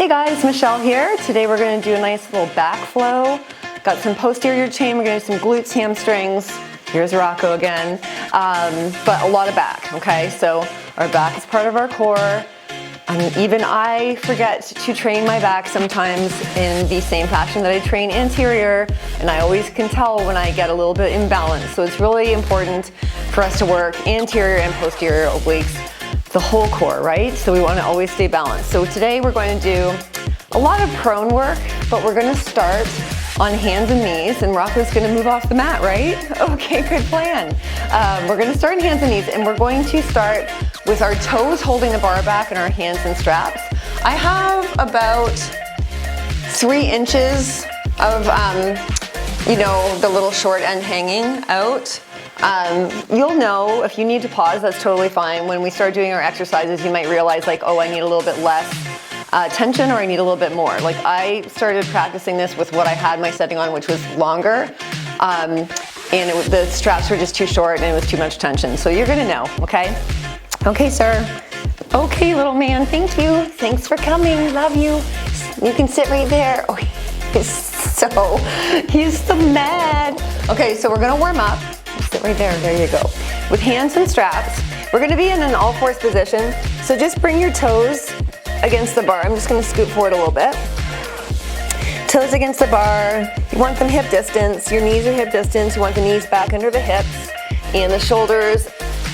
Hey guys, Michelle here. Today we're going to do a nice little back flow. Got some posterior chain, we're going to do some glutes, hamstrings. Here's Rocco again, but a lot of back, okay? So our back is part of our core. Even I forget to train my back sometimes in the same fashion that I train anterior, and I always can tell when I get a little bit imbalanced. So it's really important for us to work anterior and posterior obliques, the whole core, right? So we want to always stay balanced. So today we're going to do a lot of prone work, but we're going to start on hands and knees, and Rocco's going to move off the mat, right? Okay, good plan. We're going to start in hands and knees, and we're going to start with our toes holding the bar back and our hands and straps. I have about 3 inches of, the little short end hanging out. You'll know if you need to pause, that's totally fine. When we start doing our exercises, you might realize like, oh, I need a little bit less tension, or I need a little bit more. Like I started practicing this with what I had my setting on, which was longer, and the straps were just too short and it was too much tension. So you're gonna know, okay? Okay, sir. Okay, little man, thank you. Thanks for coming, love you. You can sit right there. Oh, he's so mad. Okay, so we're gonna warm up. Sit right there, there you go. With hands and straps, we're gonna be in an all fours position. So just bring your toes against the bar. I'm just gonna scoot forward a little bit. Toes against the bar. You want them hip distance. Your knees are hip distance. You want the knees back under the hips and the shoulders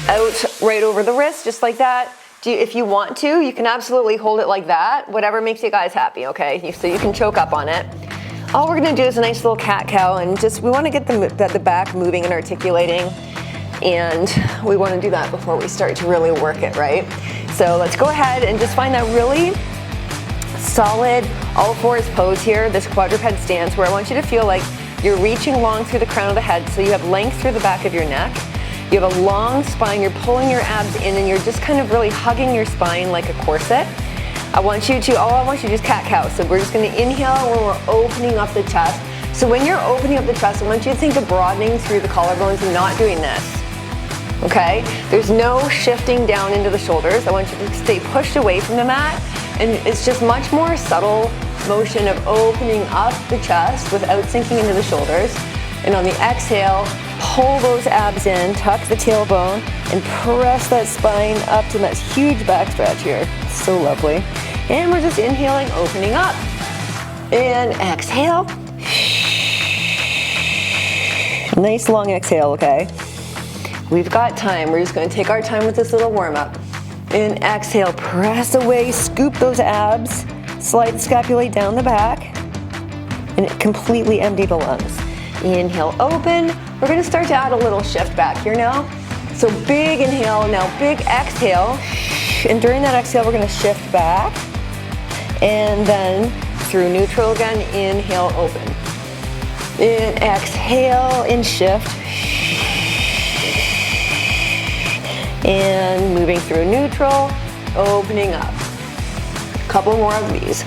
out right over the wrist, just like that. If you want to, you can absolutely hold it like that. Whatever makes you guys happy, okay? So you can choke up on it. All we're gonna do is a nice little cat-cow, and just we wanna get the back moving and articulating, and we wanna do that before we start to really work it, right? So let's go ahead and just find that really solid all fours pose here, this quadruped stance, where I want you to feel like you're reaching long through the crown of the head, so you have length through the back of your neck. You have a long spine, you're pulling your abs in, and you're just kind of really hugging your spine like a corset. I want you to just cat-cow. So we're just gonna inhale when we're opening up the chest. So when you're opening up the chest, I want you to think of broadening through the collarbones and not doing this, okay? There's no shifting down into the shoulders. I want you to stay pushed away from the mat, and it's just much more subtle motion of opening up the chest without sinking into the shoulders. And on the exhale, pull those abs in, tuck the tailbone, and press that spine up to that huge back stretch here. So lovely. And we're just inhaling, opening up. And exhale. Nice long exhale, okay? We've got time. We're just gonna take our time with this little warm up. And exhale, press away, scoop those abs, slide the scapulae down the back, and completely empty the lungs. Inhale, open. We're gonna start to add a little shift back here now. So big inhale, now big exhale. And during that exhale, we're gonna shift back. And then through neutral again, inhale, open. And exhale, and shift. And moving through neutral, opening up. A couple more of these.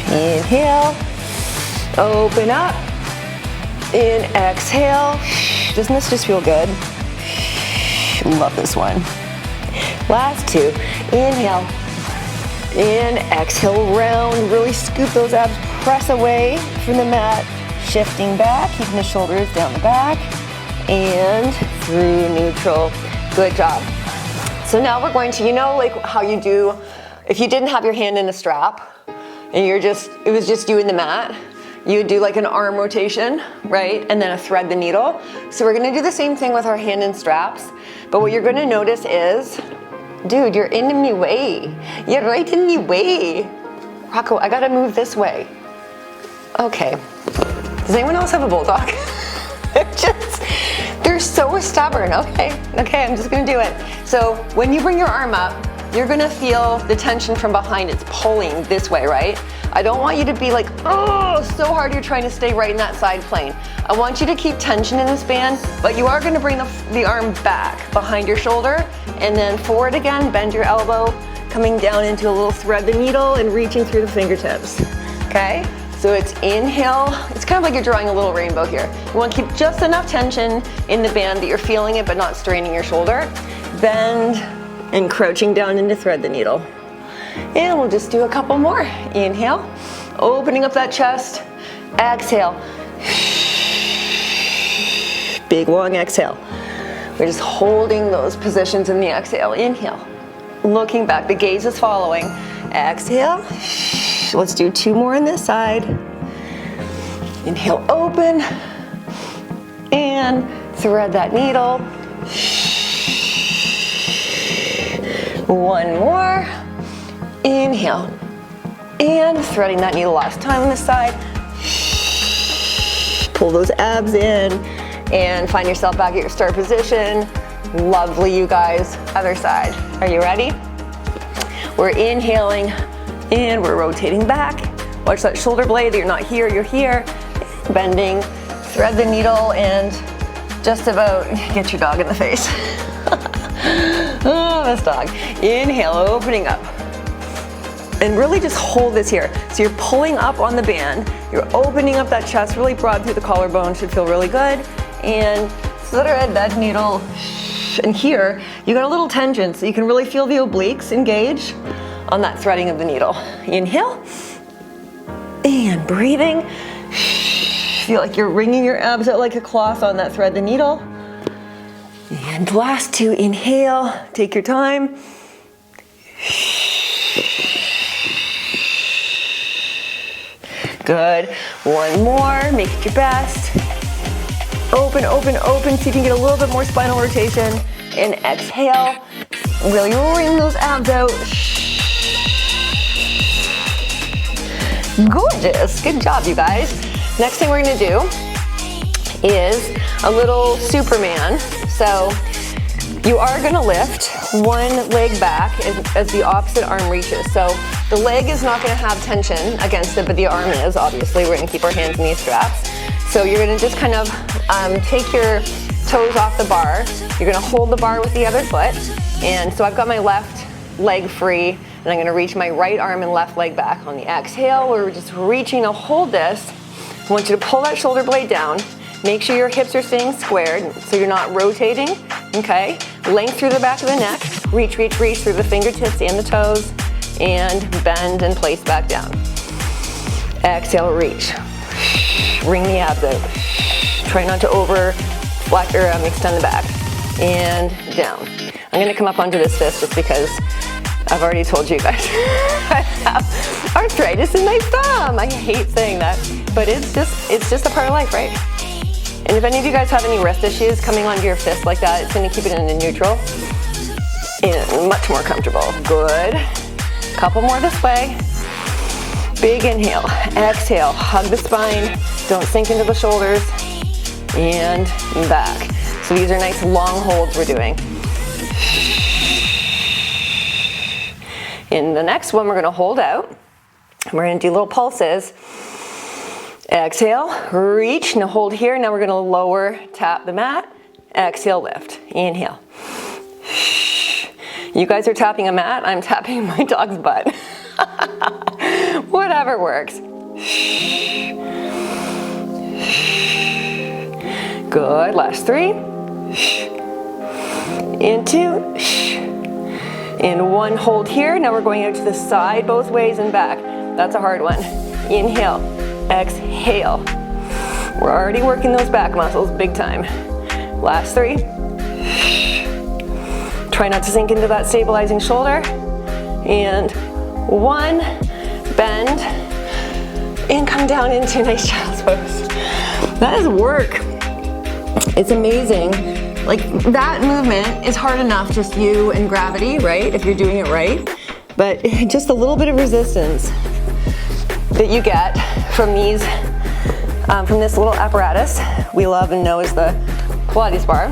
Inhale, open up, and exhale. Doesn't this just feel good? Love this one. Last 2, inhale, and exhale, round, really scoop those abs, press away from the mat, shifting back, keeping the shoulders down the back, and through neutral. Good job. So now we're going to, like how you do, if you didn't have your hand in a strap, and it was just you in the mat, you would do like an arm rotation, right? And then a thread the needle. So we're gonna do the same thing with our hand and straps, but what you're gonna notice is, dude, you're in my way. You're right in my way. Rocco, I gotta move this way. Okay. Does anyone else have a bulldog? They're so stubborn. Okay, I'm just gonna do it. So when you bring your arm up, you're gonna feel the tension from behind. It's pulling this way, right? I don't want you to be like, oh, so hard you're trying to stay right in that side plane. I want you to keep tension in this band, but you are gonna bring the arm back behind your shoulder, and then forward again, bend your elbow, coming down into a little thread the needle and reaching through the fingertips, okay? So it's inhale, it's kind of like you're drawing a little rainbow here. You want to keep just enough tension in the band that you're feeling it but not straining your shoulder. Bend and crouching down in to thread the needle. And we'll just do a couple more. Inhale, opening up that chest. Exhale. Big long exhale. We're just holding those positions in the exhale. Inhale. Looking back, the gaze is following. Exhale. Let's do 2 more on this side. Inhale, open. And thread that needle. 1 more. Inhale. And threading that needle last time on this side. Pull those abs in and find yourself back at your start position. Lovely, you guys. Other side. Are you ready? We're inhaling and we're rotating back. Watch that shoulder blade. You're not here, you're here. Bending, thread the needle, and just about get your dog in the face. Oh, this dog. Inhale, opening up. And really just hold this here. So you're pulling up on the band, you're opening up that chest really broad through the collarbone, should feel really good. And thread that needle. And here, you got a little tension, so you can really feel the obliques engage on that threading of the needle. Inhale. And breathing. Feel like you're wringing your abs out like a cloth on that thread the needle. And last 2, inhale, take your time. Good. 1 more, make it your best. Open, open, open, see if you can get a little bit more spinal rotation. And exhale, really wring those abs out. Gorgeous, good job, you guys. Next thing we're gonna do is a little Superman. So you are gonna lift one leg back as the opposite arm reaches. So the leg is not gonna have tension against it, but the arm is, obviously. We're gonna keep our hands in these straps. So you're gonna just kind of take your toes off the bar. You're gonna hold the bar with the other foot. And so I've got my left leg free, and I'm gonna reach my right arm and left leg back. On the exhale, we're just reaching to hold this. I want you to pull that shoulder blade down. Make sure your hips are staying squared so you're not rotating, okay? Length through the back of the neck. Reach, reach, reach through the fingertips and the toes. And bend and place back down. Exhale, reach. Wring the abs out. Try not to extend the back. And down. I'm gonna come up onto this fist just because I've already told you guys I have arthritis in my thumb. I hate saying that, but it's just a part of life, right? And if any of you guys have any wrist issues, coming onto your fist like that, it's gonna keep it in a neutral and much more comfortable. Good. Couple more this way. Big inhale. Exhale. Hug the spine. Don't sink into the shoulders. And back. So these are nice long holds we're doing. In the next one, we're going to hold out. We're going to do little pulses. Exhale, reach, now hold here. Now we're going to lower, tap the mat. Exhale, lift. Inhale. You guys are tapping a mat, I'm tapping my dog's butt. Whatever works. Good, last 3. And 2. And 1, hold here. Now we're going out to the side, both ways and back. That's a hard one. Inhale, exhale. We're already working those back muscles big time. Last 3. Try not to sink into that stabilizing shoulder. And 1, bend, and come down into a nice child's pose. That is work. It's amazing. Like, that movement is hard enough, just you and gravity, right? If you're doing it right. But just a little bit of resistance that you get from these, from this little apparatus we love and know as the Pilates Bar,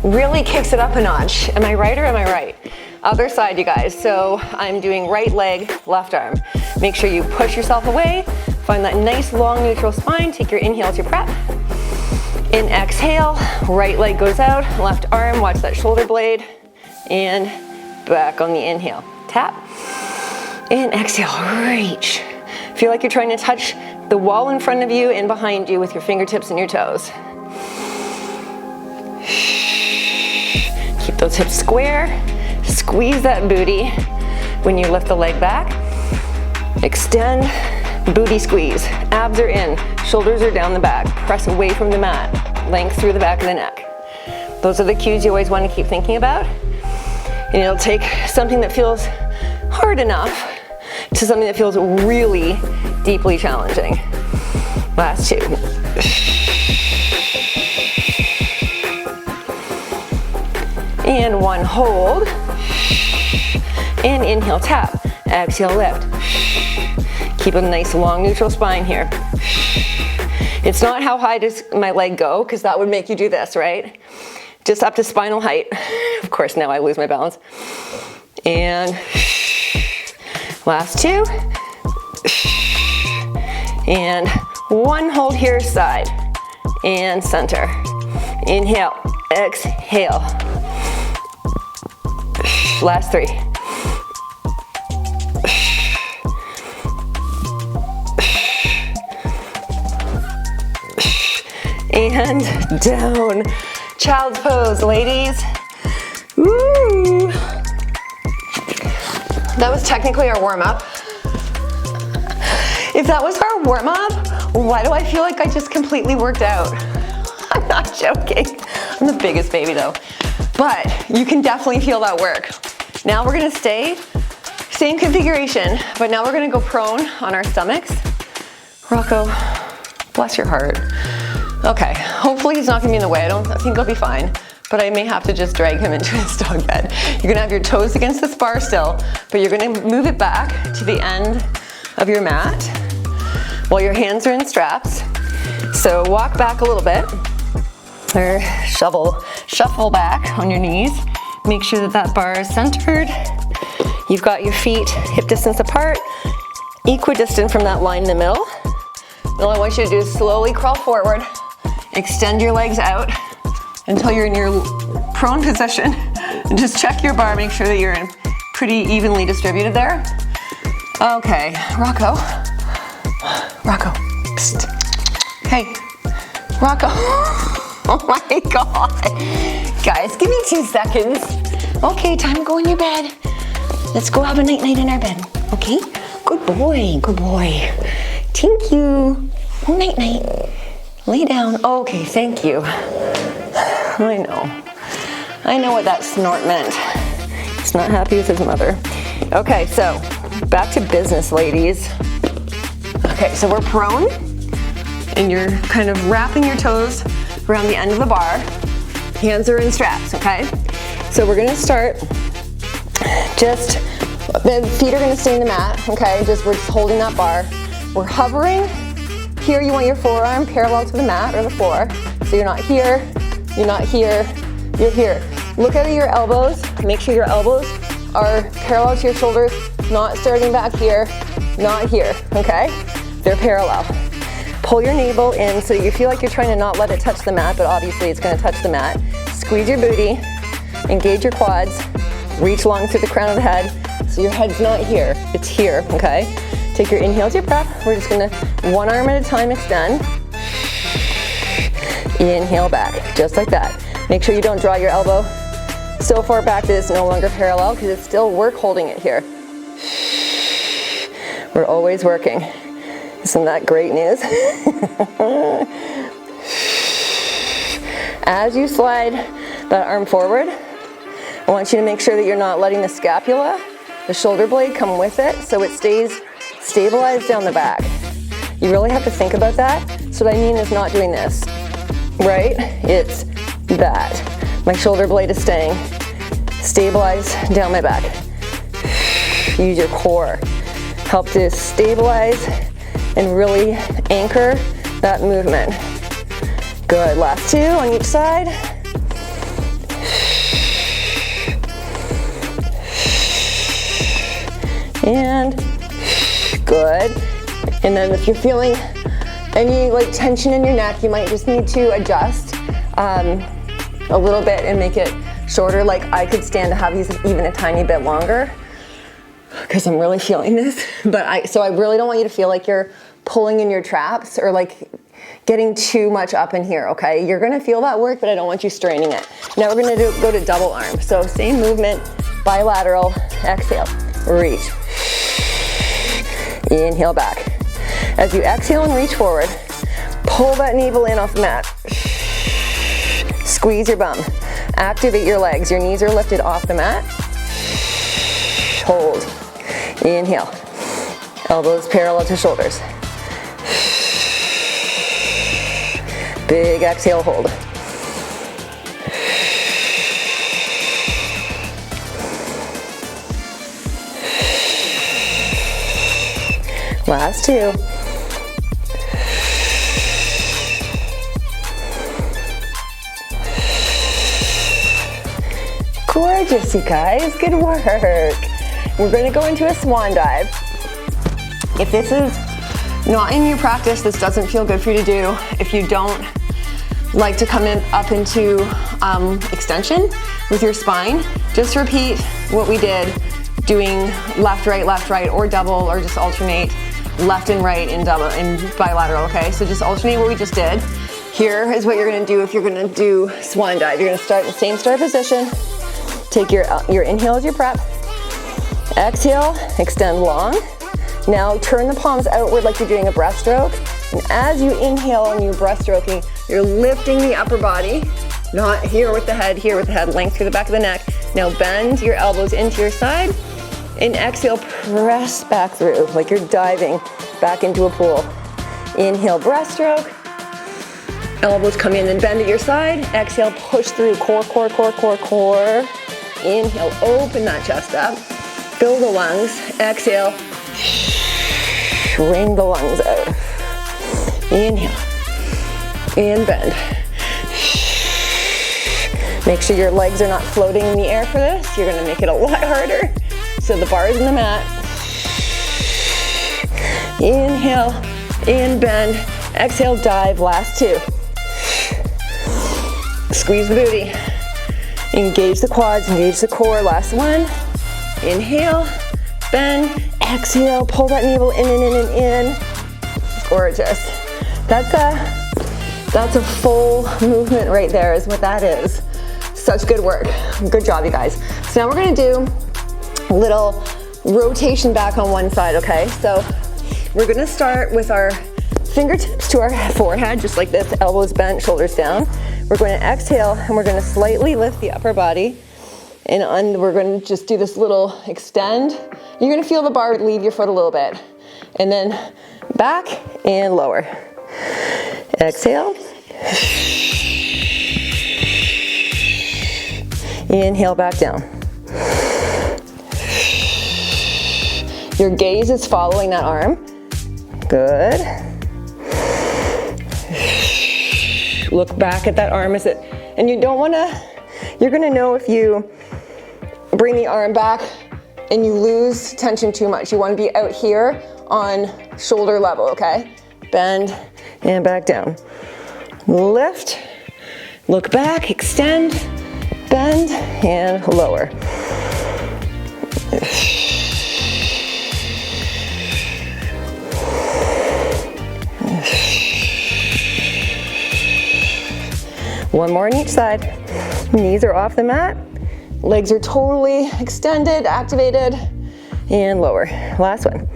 really kicks it up a notch. Am I right or am I right? Other side, you guys. So I'm doing right leg, left arm. Make sure you push yourself away. Find that nice long neutral spine. Take your inhale as your prep. And exhale, right leg goes out, left arm, watch that shoulder blade. And back on the inhale. Tap. And exhale, reach. Feel like you're trying to touch the wall in front of you and behind you with your fingertips and your toes. Keep those hips square. Squeeze that booty when you lift the leg back. Extend, booty squeeze. Abs are in, shoulders are down the back. Press away from the mat. Length through the back of the neck. Those are the cues you always want to keep thinking about. And it'll take something that feels hard enough to something that feels really deeply challenging. Last two. And one, hold. And inhale, tap. Exhale, lift. Keep a nice long neutral spine here. It's not how high does my leg go, because that would make you do this, right? Just up to spinal height. Of course, now I lose my balance. And last two. And one, hold here, side. And center. Inhale, exhale. Last three. And down. Child's pose, ladies. Woo! That was technically our warm-up. If that was our warm-up, why do I feel like I just completely worked out? I'm not joking. I'm the biggest baby though. But you can definitely feel that work. Now we're gonna stay, same configuration, but now we're gonna go prone on our stomachs. Rocco, bless your heart. Okay, hopefully he's not gonna be in the way. I think he'll be fine, but I may have to just drag him into his dog bed. You're gonna have your toes against this bar still, but you're gonna move it back to the end of your mat while your hands are in straps. So walk back a little bit, or shuffle back on your knees. Make sure that that bar is centered. You've got your feet hip distance apart, equidistant from that line in the middle. All I want you to do is slowly crawl forward. Extend your legs out until you're in your prone position. And just check your bar, make sure that you're in pretty evenly distributed there. Okay, Rocco. Psst. Hey, Rocco. Oh my God. Guys, give me 2 seconds. Okay, time to go in your bed. Let's go have a night-night in our bed, okay? Good boy, good boy. Thank you. Oh, night-night. Lay down. Okay, thank you. I know what that snort meant. He's not happy with his mother. Okay, so back to business, ladies. Okay, so we're prone, and you're kind of wrapping your toes around the end of the bar. Hands are in straps, okay? So we're gonna start, the feet are gonna stay in the mat, okay? We're just holding that bar. We're hovering. Here you want your forearm parallel to the mat or the floor. So you're not here, you're not here, you're here. Look at your elbows. Make sure your elbows are parallel to your shoulders, not starting back here, not here, okay? They're parallel. Pull your navel in so you feel like you're trying to not let it touch the mat, but obviously it's gonna touch the mat. Squeeze your booty, engage your quads, reach long through the crown of the head so your head's not here, it's here, okay? Take your inhale to your breath. We're just gonna, one arm at a time, extend. Inhale back, just like that. Make sure you don't draw your elbow so far back that it's no longer parallel, because it's still work holding it here. We're always working. Isn't that great news? As you slide that arm forward, I want you to make sure that you're not letting the scapula, the shoulder blade, come with it, so it stays stabilized down the back. You really have to think about that. So what I mean is not doing this, right? It's that. My shoulder blade is staying stabilized down my back. Use your core. Help to stabilize and really anchor that movement. Good, last two on each side. And good. And then if you're feeling any tension in your neck, you might just need to adjust a little bit and make it shorter. Like I could stand to have these even a tiny bit longer because I'm really feeling this. But so I really don't want you to feel like you're pulling in your traps or getting too much up in here, okay? You're gonna feel that work, but I don't want you straining it. Now we're gonna go to double arm. So same movement, bilateral, exhale, reach. Inhale back. As you exhale and reach forward, pull that navel in off the mat. Squeeze your bum. Activate your legs. Your knees are lifted off the mat. Hold. Inhale. Elbows parallel to shoulders. Big exhale, hold. Last two. Gorgeous, you guys. Good work. We're going to go into a swan dive. If this is not in your practice, this doesn't feel good for you to do. If you don't like to come up into extension with your spine, just repeat what we did, doing left, right, or double, or just alternate left and right in double, in bilateral, okay? So just alternate what we just did. Here is what you're gonna do if you're gonna do swan dive. You're gonna start in the same start position. Take your inhale as your prep. Exhale, extend long. Now turn the palms outward like you're doing a breaststroke. And as you inhale and you're breaststroking, you're lifting the upper body, not here with the head, length through the back of the neck. Now bend your elbows into your side. And exhale, press back through like you're diving back into a pool. Inhale, breaststroke. Elbows come in and bend at your side. Exhale, push through, core. Inhale, open that chest up. Fill the lungs. Exhale, wring the lungs out. Inhale, and bend. Make sure your legs are not floating in the air for this. You're gonna make it a lot harder. So the bar is in the mat. Inhale, and bend. Exhale, dive, last two. Squeeze the booty. Engage the quads, engage the core, last one. Inhale, bend, exhale, pull that navel in. Gorgeous. That's a full movement right there is what that is. Such good work. Good job, you guys. So now we're gonna do a little rotation back on one side, okay? So we're gonna start with our fingertips to our forehead, just like this, elbows bent, shoulders down. We're going to exhale and we're going to slightly lift the upper body, and we're going to just do this little extend. You're going to feel the bar leave your foot a little bit, and then back and lower. Exhale. Inhale, back down. Your gaze is following that arm. Good. Look back at that arm, and you don't wanna, you're gonna know if you bring the arm back and you lose tension too much. You wanna be out here on shoulder level, okay? Bend and back down. Lift, look back, extend, bend, and lower. One more on each side. Knees are off the mat. Legs are totally extended, activated, and lower. Last one.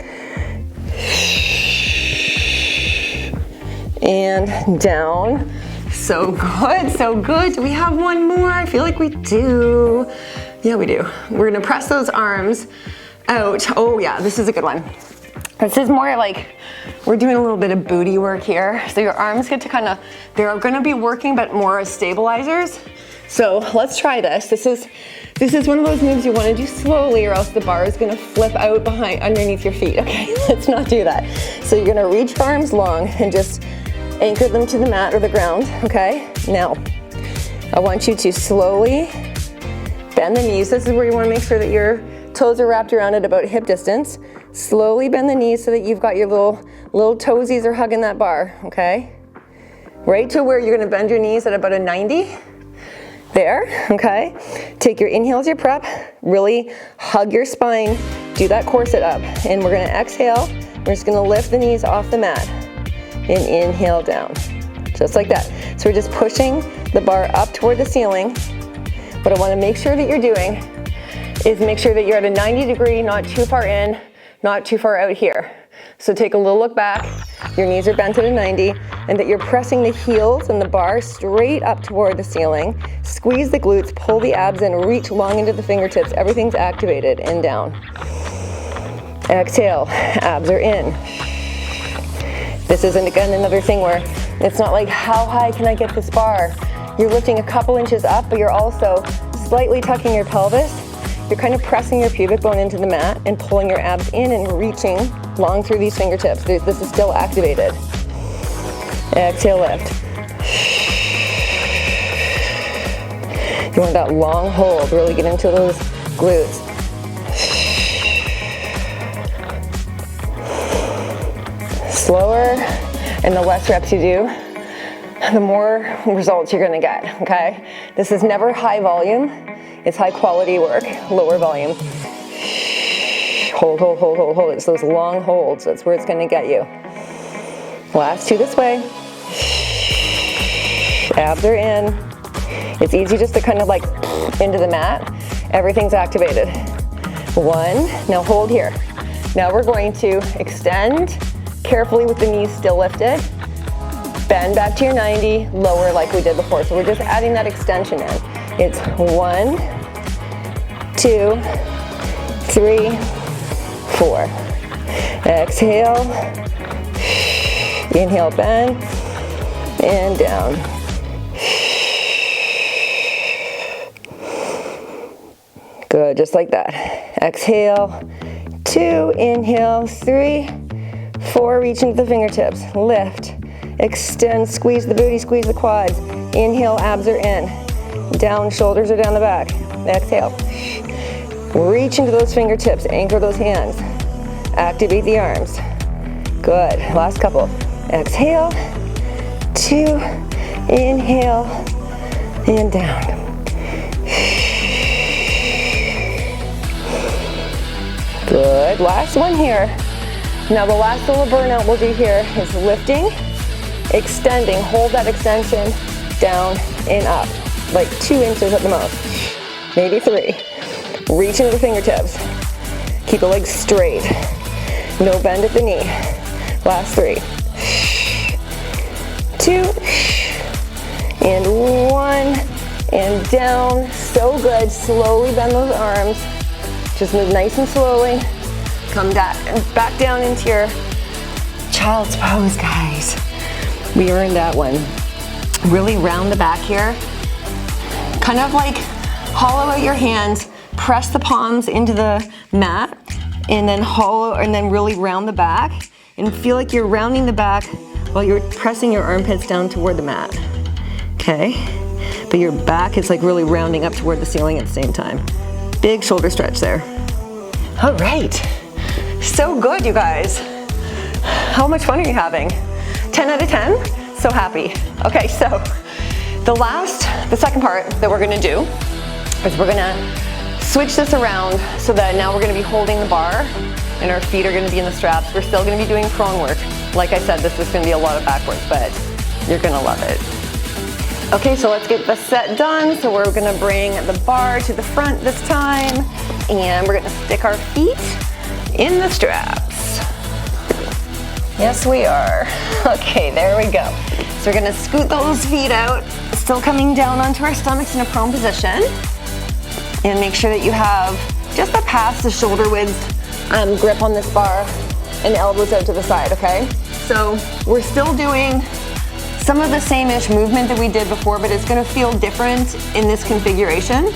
And down. So good, so good. Do we have one more? I feel like we do. Yeah, we do. We're gonna press those arms out. Oh yeah, this is a good one. This is more like we're doing a little bit of booty work here. So your arms get to they're gonna be working but more as stabilizers. So let's try this. This is one of those moves you wanna do slowly, or else the bar is gonna flip out underneath your feet, okay? Let's not do that. So you're gonna reach your arms long and just anchor them to the mat or the ground, okay? Now, I want you to slowly bend the knees. This is where you wanna make sure that your toes are wrapped around at about hip distance. Slowly bend the knees so that you've got your little toesies are hugging that bar, okay? Right to where you're gonna bend your knees at about a 90. There, okay? Take your inhale as your prep, really hug your spine, do that core sit up, and we're gonna exhale. We're just gonna lift the knees off the mat and inhale down, just like that. So we're just pushing the bar up toward the ceiling. What I wanna make sure that you're doing is make sure that you're at a 90 degree, not too far in, not too far out here. So take a little look back, your knees are bent at a 90, and that you're pressing the heels and the bar straight up toward the ceiling. Squeeze the glutes, pull the abs in, reach long into the fingertips. Everything's activated, and down. Exhale, abs are in. This isn't, again, another thing where it's not like, how high can I get this bar? You're lifting a couple inches up, but you're also slightly tucking your pelvis. You're kind of pressing your pubic bone into the mat and pulling your abs in and reaching long through these fingertips. This is still activated. Exhale, lift. You want that long hold, really get into those glutes. Slower, and the less reps you do, the more results you're gonna get, okay? This is never high volume, it's high quality work, lower volume. Hold, hold, hold, hold, hold. It's those long holds, that's where it's gonna get you. Last two this way. Abs are in. It's easy just to kind of like into the mat. Everything's activated. One, now hold here. Now we're going to extend carefully with the knees still lifted. Bend back to your 90, lower like we did before. So we're just adding that extension in. It's 1, 2, 3, 4. Exhale. Inhale, bend, and down. Good, just like that. Exhale, 2, inhale, 3, 4, reach into the fingertips, lift, extend, squeeze the booty, squeeze the quads. Inhale, abs are in. Down, shoulders are down the back. Exhale. Reach into those fingertips, anchor those hands. Activate the arms. Good, last couple. Exhale, 2, inhale, and down. Good, last one here. Now the last little burnout we'll do here is lifting, extending, hold that extension, down and up, like 2 inches at the most, maybe 3. Reach into the fingertips, keep the legs straight, no bend at the knee. Last 3, 2, and 1, and down. So good, slowly bend those arms. Just move nice and slowly. Come back down into your child's pose, guys. We earned that one. Really round the back here. Kind of like hollow out your hands, press the palms into the mat, and then hollow, and then really round the back. And feel like you're rounding the back while you're pressing your armpits down toward the mat. Okay? But your back is like really rounding up toward the ceiling at the same time. Big shoulder stretch there. All right. So good, you guys. How much fun are you having? 10 out of 10? So happy. Okay, so the second part that we're gonna do is we're gonna switch this around so that now we're gonna be holding the bar and our feet are gonna be in the straps. We're still gonna be doing prone work. Like I said, this is gonna be a lot of back work, but you're gonna love it. Okay, so let's get the set done. So we're gonna bring the bar to the front this time, and we're gonna stick our feet in the straps. Yes, we are. Okay, there we go. So we're gonna scoot those feet out, still coming down onto our stomachs in a prone position. And make sure that you have just a past the shoulder width grip on this bar and elbows out to the side, okay? So we're still doing some of the same-ish movement that we did before, but it's gonna feel different in this configuration.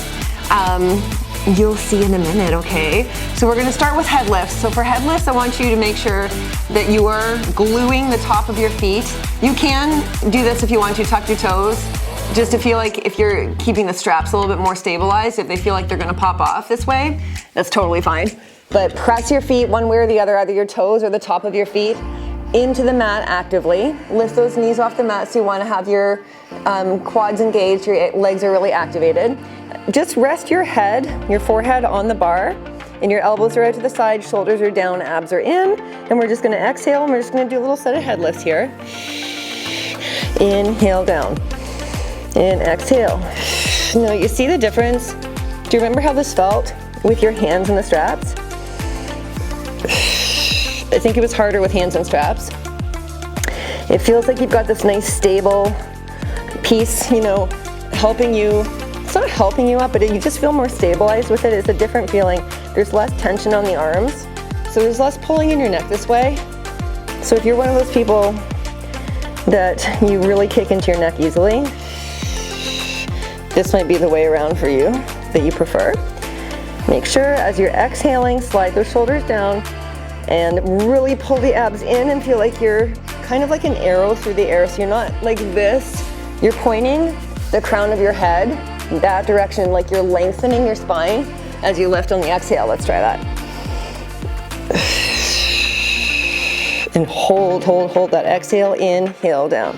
You'll see in a minute, okay? So we're gonna start with head lifts. So for head lifts, I want you to make sure that you are gluing the top of your feet. You can do this if you want to, tuck your toes, just to feel like if you're keeping the straps a little bit more stabilized, if they feel like they're gonna pop off this way, that's totally fine. But press your feet one way or the other, either your toes or the top of your feet, into the mat actively. Lift those knees off the mat so you want to have your quads engaged, your legs are really activated. Just rest your head, your forehead on the bar, and your elbows are out to the side, shoulders are down, abs are in, and we're just going to exhale, and we're just going to do a little set of head lifts here. Inhale down, and exhale. Now you see the difference? Do you remember how this felt? with your hands in the straps? I think it was harder with hands and straps. It feels like you've got this nice stable piece, you know, helping you. It's not helping you up, but you just feel more stabilized with it. It's a different feeling. There's less tension on the arms, so there's less pulling in your neck this way. So if you're one of those people that you really kick into your neck easily, this might be the way around for you that you prefer. Make sure as you're exhaling, slide those shoulders down and really pull the abs in and feel like you're kind of like an arrow through the air. So you're not like this, you're pointing the crown of your head that direction, like you're lengthening your spine as you lift on the exhale. Let's try that. And hold that exhale, inhale down.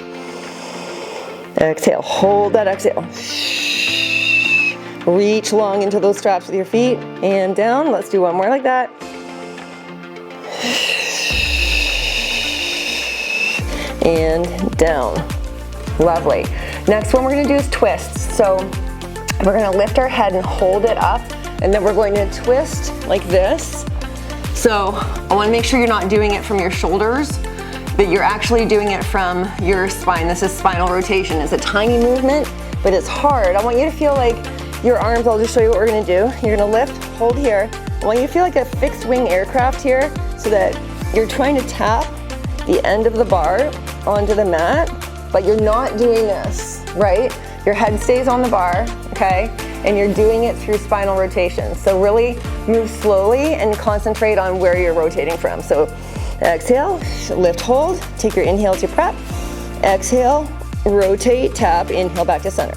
Exhale, hold that exhale. Reach long into those straps with your feet and down. Let's do one more like that. And down. Lovely. Next one we're gonna do is twists. So we're gonna lift our head and hold it up, and then we're going to twist like this. So I wanna make sure you're not doing it from your shoulders, that you're actually doing it from your spine. This is spinal rotation. It's a tiny movement, but it's hard. I want you to feel like your arms, I'll just show you what we're gonna do. You're gonna lift, hold here. I want you to feel like a fixed wing aircraft here, so that you're trying to tap the end of the bar onto the mat, but you're not doing this, right? Your head stays on the bar, okay? And you're doing it through spinal rotation. So really move slowly and concentrate on where you're rotating from. So exhale, lift, hold, take your inhale to prep. Exhale, rotate, tap, inhale back to center.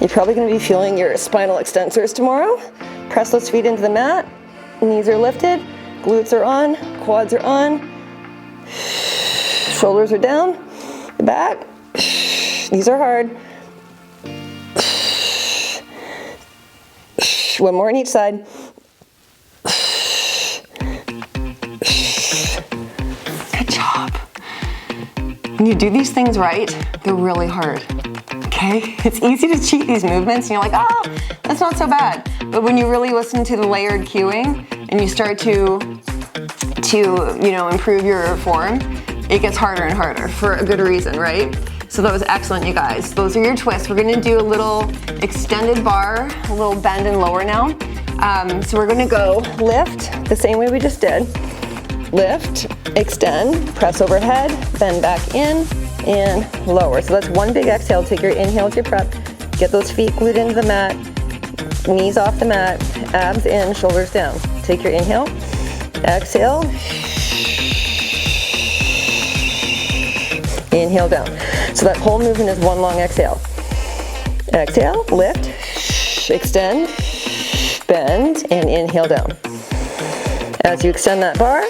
You're probably gonna be feeling your spinal extensors tomorrow. Press those feet into the mat, knees are lifted, glutes are on, quads are on, shoulders are down, the back. These are hard. One more on each side. Good job. When you do these things right, they're really hard. Okay? It's easy to cheat these movements and you're like, oh, that's not so bad. But when you really listen to the layered cueing and you start to improve your form, it gets harder and harder for a good reason, right? So that was excellent, you guys. Those are your twists. We're gonna do a little extended bar, a little bend and lower now. So we're gonna go lift the same way we just did. Lift, extend, press overhead, bend back in, and lower. So that's one big exhale. Take your inhale to your prep. Get those feet glued into the mat, knees off the mat, abs in, shoulders down. Take your inhale, exhale, inhale down. So that whole movement is one long exhale. Exhale, lift, extend, bend, and inhale down. As you extend that bar,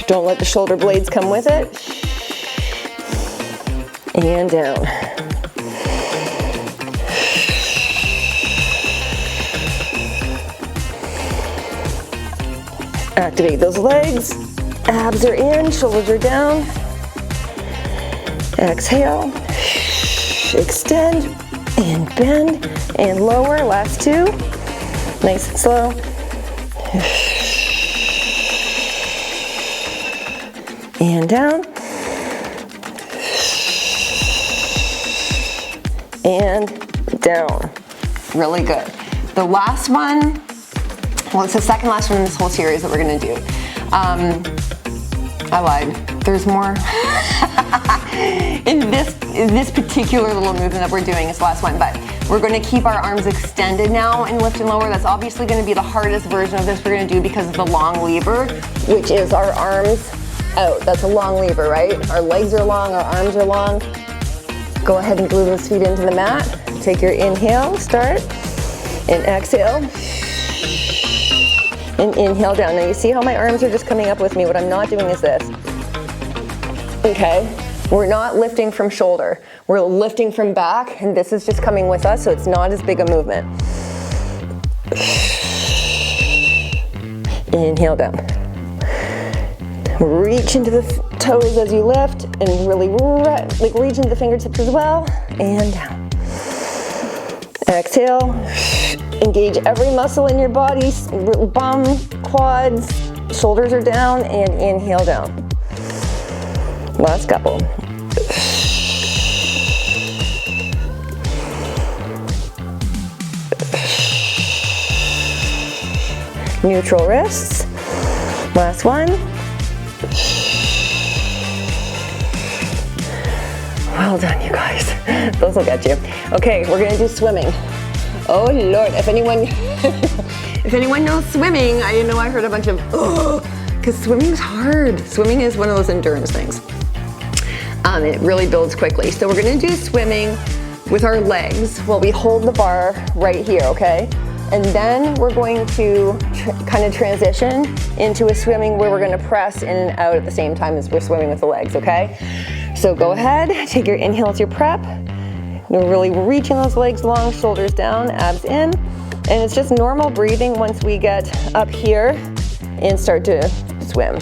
don't let the shoulder blades come with it. And down. Activate those legs. Abs are in, shoulders are down. Exhale. Extend and bend and lower. Last two. Nice and slow. And down. And down. Really good. The last one, well, it's the second last one in this whole series that we're gonna do. I lied. There's more. in this particular little movement that we're doing is the last one, but we're gonna keep our arms extended now and lift and lower. That's obviously gonna be the hardest version of this we're gonna do because of the long lever, which is our arms out. That's a long lever, right? Our legs are long, our arms are long. Go ahead and glue those feet into the mat. Take your inhale, start, and exhale. And inhale down. Now you see how my arms are just coming up with me. What I'm not doing is this. Okay? We're not lifting from shoulder. We're lifting from back, and this is just coming with us, so it's not as big a movement. Inhale down. Reach into the toes as you lift, and really like reach into the fingertips as well, and down. Exhale, engage every muscle in your body, bum, quads, shoulders are down, and inhale down. Last couple. Neutral wrists. Last one. Well done, you guys. Those will get you. Okay, we're gonna do swimming. Oh Lord, if anyone knows swimming, I know I heard a bunch of, because swimming's hard. Swimming is one of those endurance things. It really builds quickly. So we're gonna do swimming with our legs while we hold the bar right here, okay? And then we're going to kind of transition into a swimming where we're gonna press in and out at the same time as we're swimming with the legs, okay? So go ahead, take your inhale as your prep. You're really reaching those legs long, shoulders down, abs in. And it's just normal breathing once we get up here and start to swim.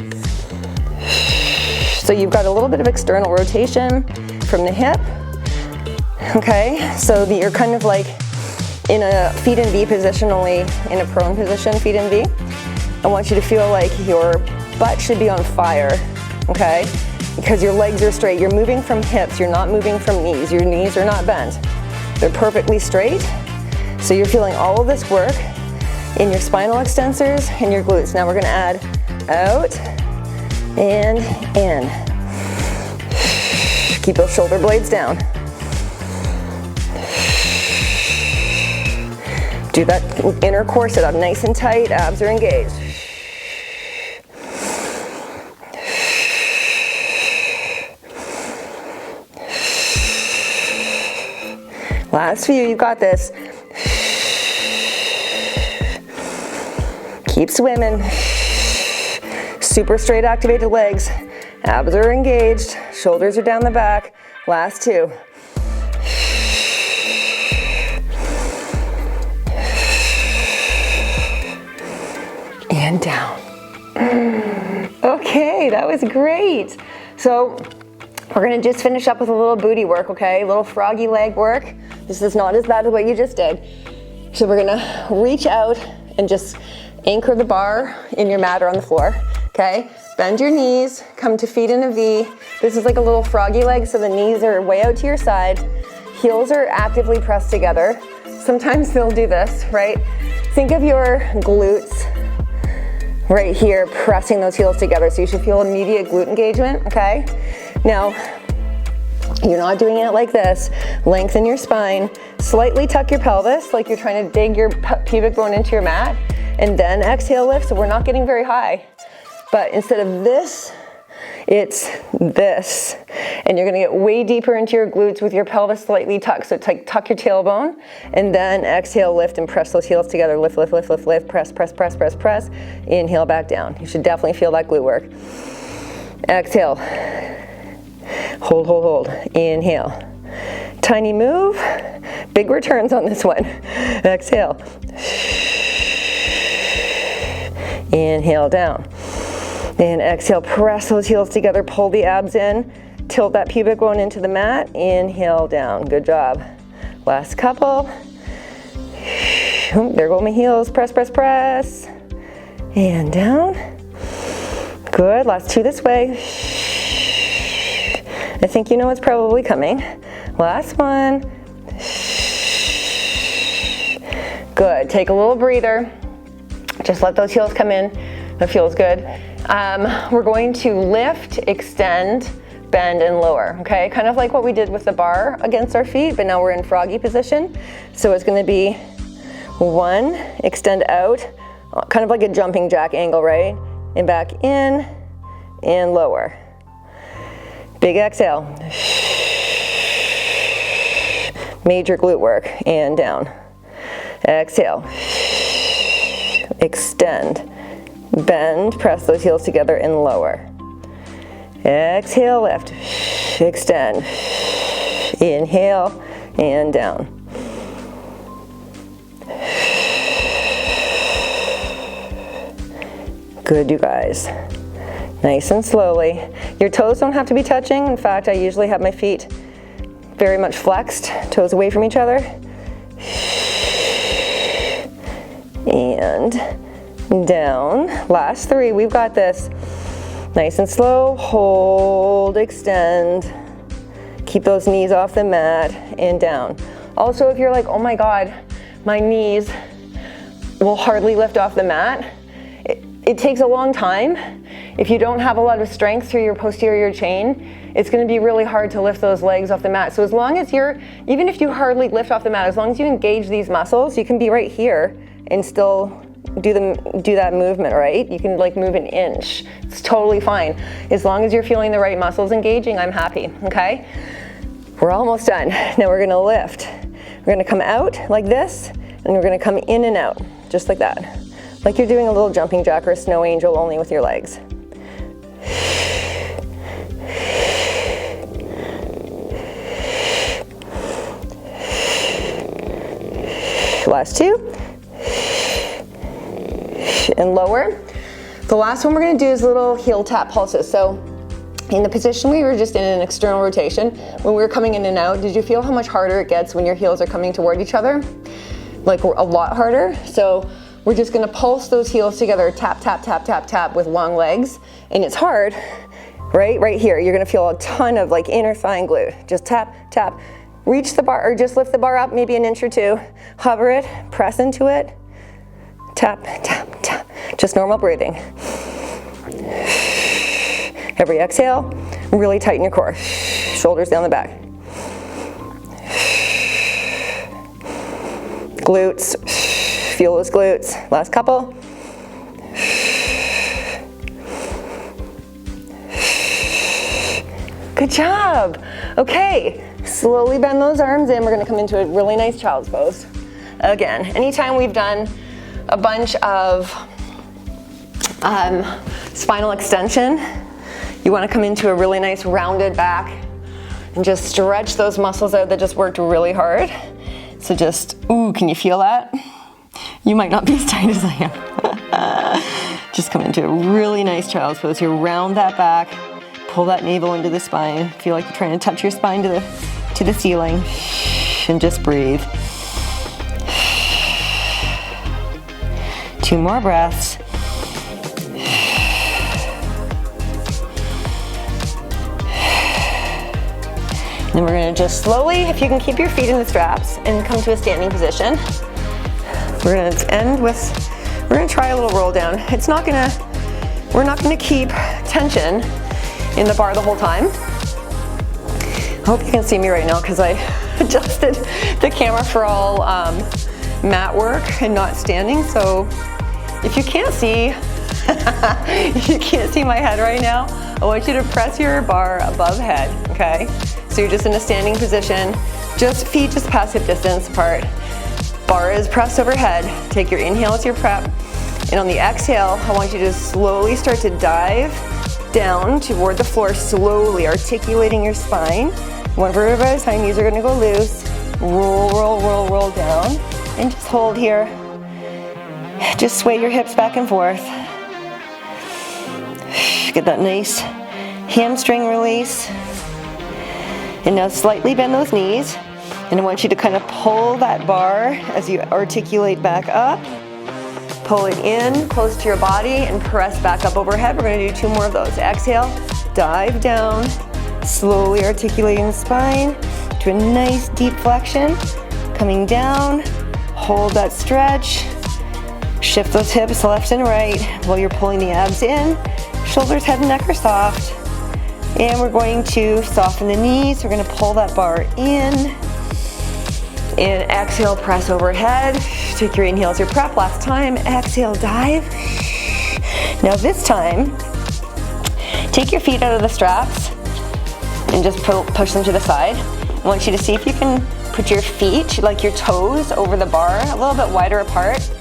So you've got a little bit of external rotation from the hip, okay? So that you're kind of like in a feet in V position, only in a prone position, feet in V. I want you to feel like your butt should be on fire, okay? Because your legs are straight. You're moving from hips, you're not moving from knees. Your knees are not bent. They're perfectly straight. So you're feeling all of this work in your spinal extensors and your glutes. Now we're gonna add out and in. Keep those shoulder blades down. Do that inner core sit up nice and tight, abs are engaged. Last few, you got this. Keep swimming. Super straight activated legs. Abs are engaged, shoulders are down the back. Last two. And down. Okay, that was great. So we're gonna just finish up with a little booty work, okay? A little froggy leg work. This is not as bad as what you just did. So we're gonna reach out and just anchor the bar in your mat or on the floor, okay? Bend your knees, come to feet in a V. This is like a little froggy leg, so the knees are way out to your side. Heels are actively pressed together. Sometimes they'll do this, right? Think of your glutes right here, pressing those heels together. So you should feel immediate glute engagement, okay? Now, you're not doing it like this. Lengthen your spine, slightly tuck your pelvis, like you're trying to dig your pubic bone into your mat, and then exhale, lift. So we're not getting very high. But instead of this, it's this. And you're gonna get way deeper into your glutes with your pelvis slightly tucked. So tuck your tailbone, and then exhale, lift, and press those heels together. Lift, lift, lift, lift, lift, press, press, press, press, press. Inhale back down. You should definitely feel that glute work. Exhale. Hold, hold, hold. Inhale. Tiny move. Big returns on this one. Exhale. Inhale down. And exhale, press those heels together, pull the abs in, tilt that pubic bone into the mat, inhale down. Good job. Last couple. There go my heels. Press, press, press. And down. Good. Last two this way. I think you know what's probably coming. Last one. Good. Take a little breather. Just let those heels come in. That feels good. We're going to lift, extend, bend, and lower, okay? Kind of like what we did with the bar against our feet, but now we're in froggy position. So it's gonna be one, extend out, kind of like a jumping jack angle, right? And back in, and lower. Big exhale. Major glute work, and down. Exhale. Extend. Bend, press those heels together and lower. Exhale, lift, extend. Inhale and down. Good, you guys. Nice and slowly. Your toes don't have to be touching. In fact, I usually have my feet very much flexed, toes away from each other. And down. Last 3, we've got this. Nice and slow, hold, extend. Keep those knees off the mat and down. Also, if you're like, oh my God, my knees will hardly lift off the mat, it takes a long time. If you don't have a lot of strength through your posterior chain, it's going to be really hard to lift those legs off the mat. So as long as even if you hardly lift off the mat, as long as you engage these muscles, you can be right here and still do that movement, right? You can like move an inch. It's totally fine. As long as you're feeling the right muscles engaging, I'm happy, okay? We're almost done. Now we're gonna lift. We're gonna come out like this, and we're gonna come in and out, just like that. Like you're doing a little jumping jack or a snow angel, only with your legs. Last 2. And lower. The last one we're going to do is little heel tap pulses. So in the position we were just in an external rotation, when we were coming in and out, did you feel how much harder it gets when your heels are coming toward each other? Like a lot harder. So we're just going to pulse those heels together, tap, tap, tap, tap, tap with long legs. And it's hard, right here. You're going to feel a ton of like inner thigh and glute. Just tap, tap. Reach the bar or just lift the bar up maybe an inch or 2. Hover it, press into it. Tap, tap, tap. Just normal breathing. Every exhale, really tighten your core. Shoulders down the back. Glutes, feel those glutes. Last couple. Good job. Okay, slowly bend those arms in. We're gonna come into a really nice child's pose. Again, anytime we've done a bunch of spinal extension, you want to come into a really nice rounded back and just stretch those muscles out that just worked really hard. So just, ooh, can you feel that? You might not be as tight as I am. Just come into a really nice child's pose here. Round that back, pull that navel into the spine. Feel like you're trying to touch your spine to the ceiling, and just breathe. 2 more breaths. And then we're going to just slowly, if you can keep your feet in the straps and come to a standing position. We're going to end with, we're going to try a little roll down. We're not going to keep tension in the bar the whole time. I hope you can see me right now because I adjusted the camera for all mat work and not standing. So if you can't see, if you can't see my head right now, I want you to press your bar above head, okay? So you're just in a standing position, just feet just past hip distance apart. Bar is pressed overhead. Take your inhale as your prep. And on the exhale, I want you to slowly start to dive down toward the floor, slowly articulating your spine. 1 vertebra at a time, knees are gonna go loose. Roll, roll, roll, roll down. And just hold here. Just sway your hips back and forth. Get that nice hamstring release. And now slightly bend those knees. And I want you to kind of pull that bar as you articulate back up. Pull it in close to your body and press back up overhead. We're gonna do 2 more of those. Exhale, dive down, slowly articulating the spine to a nice deep flexion. Coming down, hold that stretch. Shift those hips left and right while you're pulling the abs in. Shoulders, head, and neck are soft. And we're going to soften the knees. We're gonna pull that bar in. And exhale, press overhead. Take your inhale as your prep. Last time, exhale, dive. Now this time, take your feet out of the straps and just push them to the side. I want you to see if you can put your feet, like your toes, over the bar, a little bit wider apart,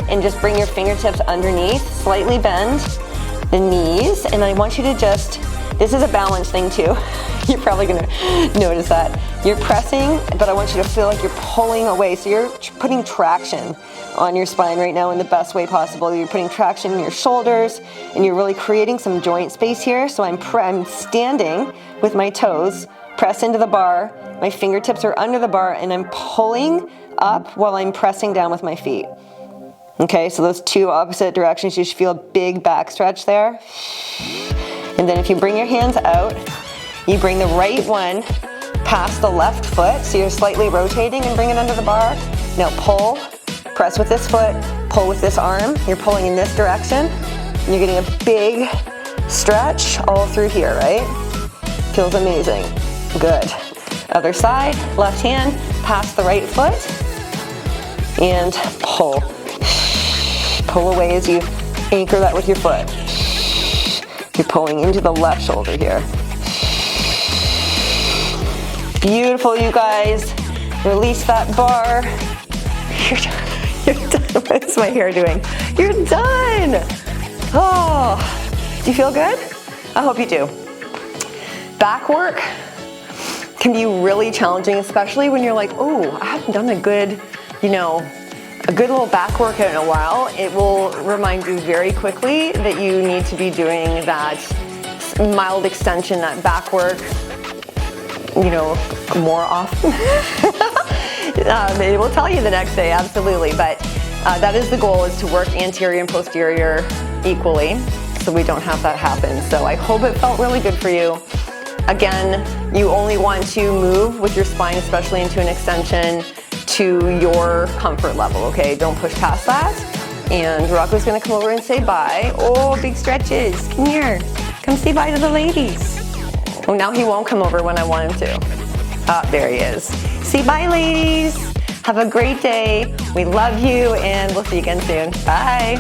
and just bring your fingertips underneath. Slightly bend the knees, and I want you to just, this is a balance thing too. You're probably gonna notice that. You're pressing, but I want you to feel like you're pulling away. So you're putting traction on your spine right now in the best way possible. You're putting traction in your shoulders, and you're really creating some joint space here. So I'm standing with my toes, press into the bar, my fingertips are under the bar, and I'm pulling up while I'm pressing down with my feet. Okay, so those two opposite directions, you should feel a big back stretch there. And then if you bring your hands out, you bring the right one past the left foot, so you're slightly rotating and bring it under the bar. Now pull, press with this foot, pull with this arm. You're pulling in this direction, and you're getting a big stretch all through here, right? Feels amazing. Good. Other side, left hand, past the right foot, and pull. Pull away as you anchor that with your foot. You're pulling into the left shoulder here. Beautiful, you guys. Release that bar. You're done. What is my hair doing? You're done. Oh, do you feel good? I hope you do. Back work can be really challenging, especially when you're like, oh, I haven't done a good, a good little back workout in a while. It will remind you very quickly that you need to be doing that mild extension, that back work, more often. It will tell you the next day, absolutely. But that is the goal, is to work anterior and posterior equally, so we don't have that happen. So I hope it felt really good for you. Again, you only want to move with your spine, especially into an extension, to your comfort level, okay? Don't push past that. And Rocco's gonna come over and say bye. Oh, big stretches. Come here. Come say bye to the ladies. Oh, now he won't come over when I want him to. Ah, there he is. Say bye, ladies. Have a great day. We love you, and we'll see you again soon. Bye.